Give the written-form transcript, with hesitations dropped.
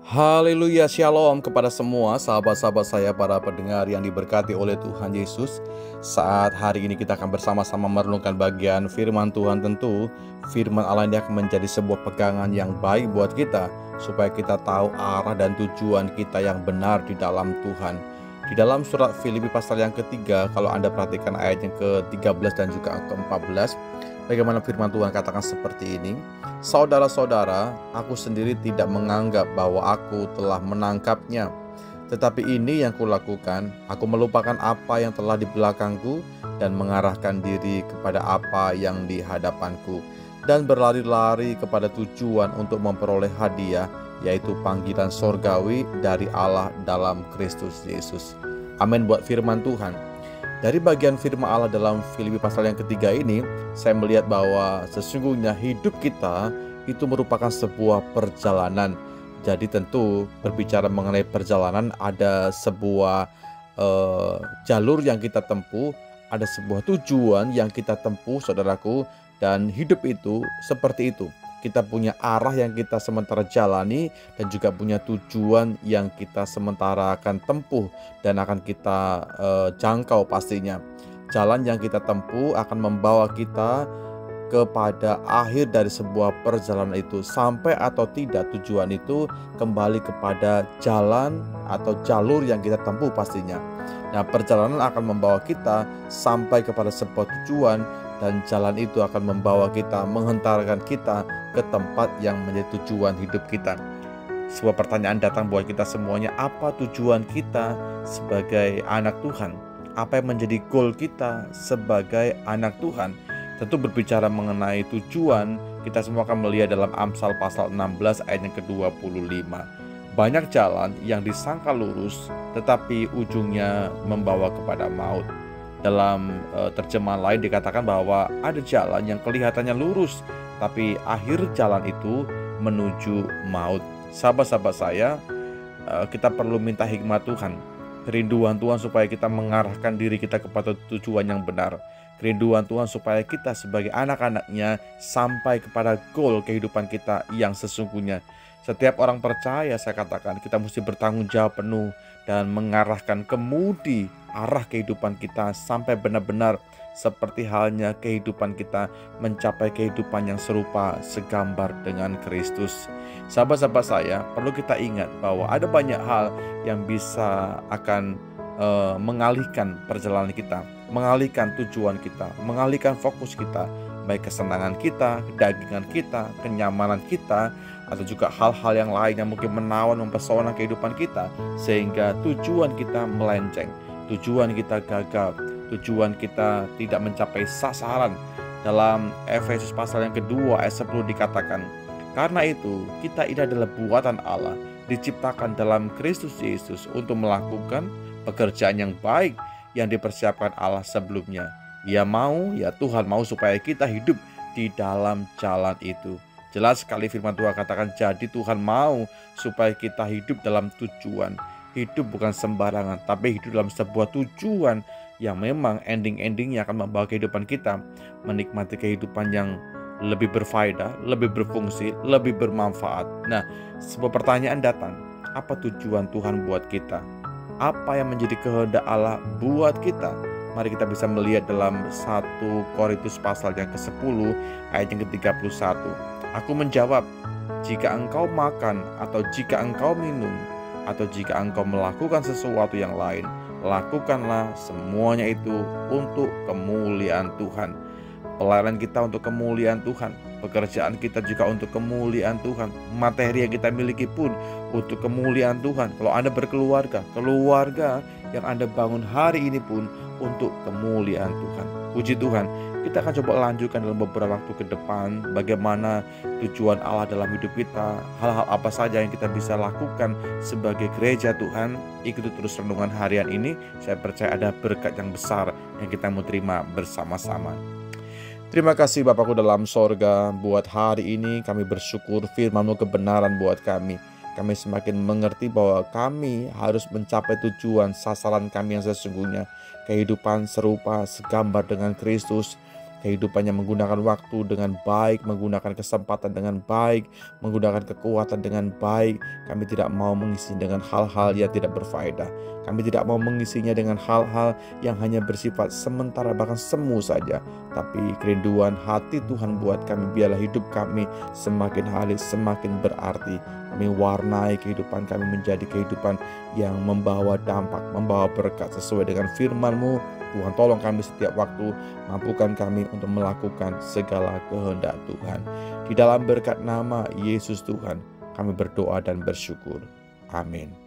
Haleluya, shalom kepada semua sahabat-sahabat saya, para pendengar yang diberkati oleh Tuhan Yesus. Saat hari ini kita akan bersama-sama merenungkan bagian firman Tuhan. Tentu firman Allah ini akan menjadi sebuah pegangan yang baik buat kita, supaya kita tahu arah dan tujuan kita yang benar di dalam Tuhan. Di dalam surat Filipi pasal yang ketiga, kalau Anda perhatikan ayat yang ke-13 dan juga ke-14, bagaimana firman Tuhan katakan seperti ini. Saudara-saudara, aku sendiri tidak menganggap bahwa aku telah menangkapnya. Tetapi ini yang kulakukan, aku melupakan apa yang telah di belakangku dan mengarahkan diri kepada apa yang di hadapanku, dan berlari-lari kepada tujuan untuk memperoleh hadiah, yaitu panggilan sorgawi dari Allah dalam Kristus Yesus. Amin buat firman Tuhan. Dari bagian firman Allah dalam Filipi pasal yang ketiga ini, saya melihat bahwa sesungguhnya hidup kita itu merupakan sebuah perjalanan. Jadi tentu berbicara mengenai perjalanan, ada sebuah jalur yang kita tempuh, ada sebuah tujuan yang kita tempuh, saudaraku. Dan hidup itu seperti itu. Kita punya arah yang kita sementara jalani, dan juga punya tujuan yang kita sementara akan tempuh dan akan kita jangkau pastinya. Jalan yang kita tempuh akan membawa kita kepada akhir dari sebuah perjalanan itu. Sampai atau tidak tujuan itu kembali kepada jalan atau jalur yang kita tempuh pastinya. Nah, perjalanan akan membawa kita sampai kepada sebuah tujuan, dan jalan itu akan membawa kita, menghantarkan kita ke tempat yang menjadi tujuan hidup kita. Sebuah pertanyaan datang buat kita semuanya, apa tujuan kita sebagai anak Tuhan? Apa yang menjadi goal kita sebagai anak Tuhan? Tentu berbicara mengenai tujuan, kita semua akan melihat dalam Amsal pasal 16 ayat yang ke-25. Banyak jalan yang disangka lurus, tetapi ujungnya membawa kepada maut. Dalam terjemahan lain dikatakan bahwa ada jalan yang kelihatannya lurus, tapi akhir jalan itu menuju maut. Sahabat-sahabat saya, kita perlu minta hikmat Tuhan, kerinduan Tuhan supaya kita mengarahkan diri kita kepada tujuan yang benar. Kerinduan Tuhan supaya kita sebagai anak-anaknya sampai kepada goal kehidupan kita yang sesungguhnya. Setiap orang percaya, saya katakan, kita mesti bertanggung jawab penuh dan mengarahkan kemudi arah kehidupan kita sampai benar-benar seperti halnya kehidupan kita mencapai kehidupan yang serupa segambar dengan Kristus. Sahabat-sahabat saya, perlu kita ingat bahwa ada banyak hal yang bisa akan mengalihkan perjalanan kita, mengalihkan tujuan kita, mengalihkan fokus kita, baik kesenangan kita, kedagingan kita, kenyamanan kita, atau juga hal-hal yang lain yang mungkin menawan, mempesona kehidupan kita, sehingga tujuan kita melenceng, tujuan kita gagal, tujuan kita tidak mencapai sasaran. Dalam Efesus pasal yang kedua ayat 10 dikatakan, karena itu kita ini adalah buatan Allah, diciptakan dalam Kristus Yesus untuk melakukan pekerjaan yang baik yang dipersiapkan Allah sebelumnya. Ya Tuhan mau supaya kita hidup di dalam jalan itu. Jelas sekali firman Tuhan katakan, jadi Tuhan mau supaya kita hidup dalam tujuan. Hidup bukan sembarangan, tapi hidup dalam sebuah tujuan yang memang ending-endingnya akan membawa kehidupan kita menikmati kehidupan yang lebih berfaedah, lebih berfungsi, lebih bermanfaat. Nah, sebuah pertanyaan datang, apa tujuan Tuhan buat kita? Apa yang menjadi kehendak Allah buat kita? Mari kita bisa melihat dalam 1 Korintus pasal yang ke-10 ayat yang ke-31. Aku menjawab, jika engkau makan atau jika engkau minum atau jika engkau melakukan sesuatu yang lain, lakukanlah semuanya itu untuk kemuliaan Tuhan. Pelayanan kita untuk kemuliaan Tuhan, pekerjaan kita juga untuk kemuliaan Tuhan, materi yang kita miliki pun untuk kemuliaan Tuhan. Kalau Anda berkeluarga, keluarga yang Anda bangun hari ini pun untuk kemuliaan Tuhan. Puji Tuhan, kita akan coba lanjutkan dalam beberapa waktu ke depan bagaimana tujuan Allah dalam hidup kita, hal-hal apa saja yang kita bisa lakukan sebagai gereja Tuhan. Ikuti terus renungan harian ini, saya percaya ada berkat yang besar yang kita mau terima bersama-sama. Terima kasih Bapakku dalam sorga, buat hari ini kami bersyukur firman-Mu kebenaran buat kami. Kami semakin mengerti bahwa kami harus mencapai tujuan sasaran kami yang sesungguhnya, kehidupan serupa segambar dengan Kristus. kehidupannya menggunakan waktu dengan baik, menggunakan kesempatan dengan baik, menggunakan kekuatan dengan baik. Kami tidak mau mengisinya dengan hal-hal yang tidak berfaedah. Kami tidak mau mengisinya dengan hal-hal yang hanya bersifat sementara, bahkan semu saja. Tapi kerinduan hati Tuhan buat kami, biarlah hidup kami semakin hari semakin berarti. Mewarnai kehidupan kami menjadi kehidupan yang membawa dampak, membawa berkat sesuai dengan firman-Mu. Tuhan, tolong kami setiap waktu, mampukan kami untuk melakukan segala kehendak Tuhan. Di dalam berkat nama Yesus Tuhan, kami berdoa dan bersyukur. Amin.